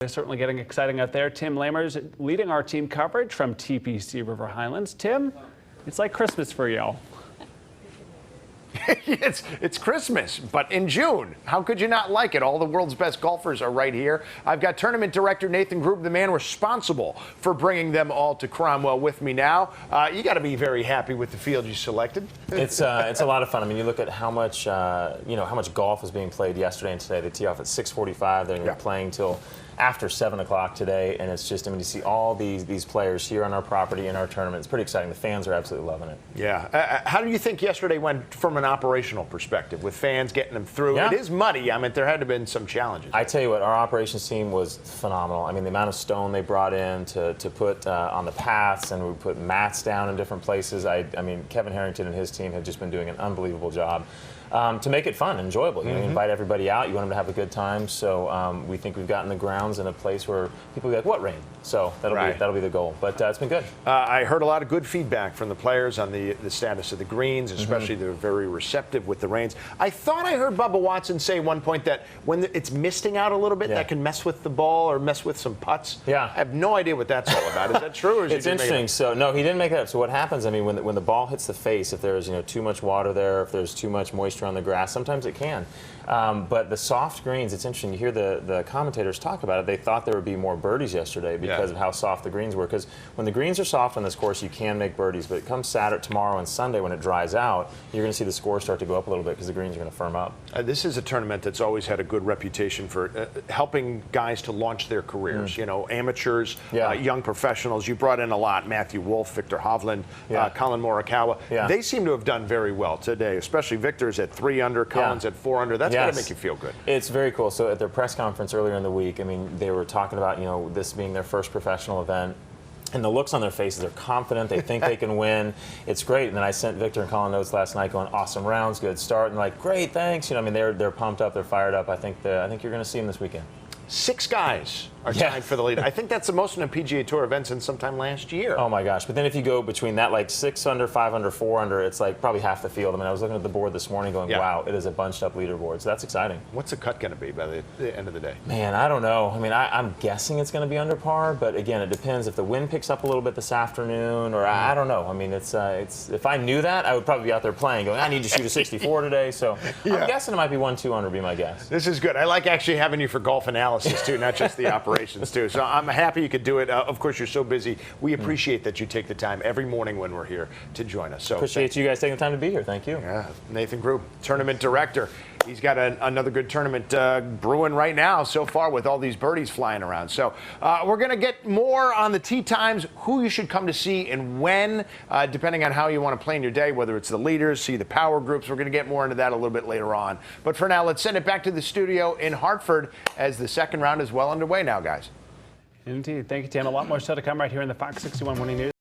It's certainly getting exciting out there. Tim Lamers leading our team coverage from TPC River Highlands. Tim, it's like Christmas for you. It's Christmas, but in June. How could you not like it? All the world's best golfers are right here. I've got tournament director Nathan Grube, the man responsible for bringing them all to Cromwell, with me now. You got to be very happy with the field you selected. It's a lot of fun. I mean, you look at how much how much golf was being played yesterday and today. They tee off at 6:45. They're going to be playing till after 7 o'clock today, and it's just, I mean, you see all these players here on our property in our tournament. It's pretty exciting. The fans are absolutely loving it. Yeah. How do you think yesterday went from an operational perspective, with fans getting them through? Yeah. It is muddy. I mean, there had to have been some challenges. I tell you what, our operations team was phenomenal. I mean, the amount of stone they brought in to put on the paths, and we put mats down in different places. I mean, Kevin Harrington and his team have just been doing an unbelievable job to make it fun and enjoyable. You know, you invite everybody out. You want them to have a good time. So we think we've gotten the grounds in a place where people will be like, what, rain? So that'll be the goal. But it's been good. I heard a lot of good feedback from the players on the status of the greens, especially they're very receptive with the rains. I thought I heard Bubba Watson say at one point that when it's misting out a little bit, that can mess with the ball or mess with some putts. Yeah. I have no idea what that's all about. Is that true? Or is it's interesting. So no, he didn't make that up. So what happens? I mean, when the ball hits the face, if there's too much water there, if there's too much moisture on the grass, sometimes it can. But the soft greens, it's interesting. You hear the commentators talk about it. They thought there would be more birdies yesterday because of how soft the greens were. Because when the greens are soft on this course, you can make birdies. But it comes Saturday, tomorrow, and Sunday when it dries out, you're going to see the score start to go up a little bit because the greens are going to firm up. This is a tournament that's always had a good reputation for helping guys to launch their careers. You know, amateurs, young professionals. You brought in a lot. Matthew Wolff, Victor Hovland, Colin Morikawa. They seem to have done very well today, especially Victor's at 3 under, Colin's at 4 under. That's got to make you feel good. It's very cool. So at their press conference earlier in the week, I mean, they were talking about, this being their first professional event. And the looks on their faces, they're confident, they think they can win. It's great. And then I sent Victor and Colin notes last night going, awesome rounds, good start. And like, great, thanks. I mean, they're pumped up, they're fired up. I think you're going to see them this weekend. 6 guys are tied for the lead. I think that's the most in a PGA Tour event since sometime last year. Oh my gosh. But then if you go between that, like 6 under, 5 under, 4 under, it's like probably half the field. I mean, I was looking at the board this morning going, wow, it is a bunched up leaderboard. So that's exciting. What's the cut going to be by the end of the day? Man, I don't know. I mean, I'm guessing it's going to be under par, but again, it depends if the wind picks up a little bit this afternoon, or I don't know. I mean, it's if I knew that, I would probably be out there playing going, I need to shoot a 64 today. So I'm guessing it might be 1-2 under, be my guess. This is good. I like actually having you for golf analysis too, not just the operations too. So I'm happy you could do it. Of course, you're so busy. We appreciate that you take the time every morning when we're here to join us. So appreciate you guys taking the time to be here. Thank you. Yeah, Nathan Grube, tournament director. He's got another good tournament brewing right now so far with all these birdies flying around. So we're going to get more on the tee times, who you should come to see and when, depending on how you want to play in your day, whether it's the leaders, see the power groups. We're going to get more into that a little bit later on. But for now, let's send it back to the studio in Hartford as the second round is well underway now, guys. Indeed. Thank you, Tim. A lot more still to come right here in the Fox 61 Morning News.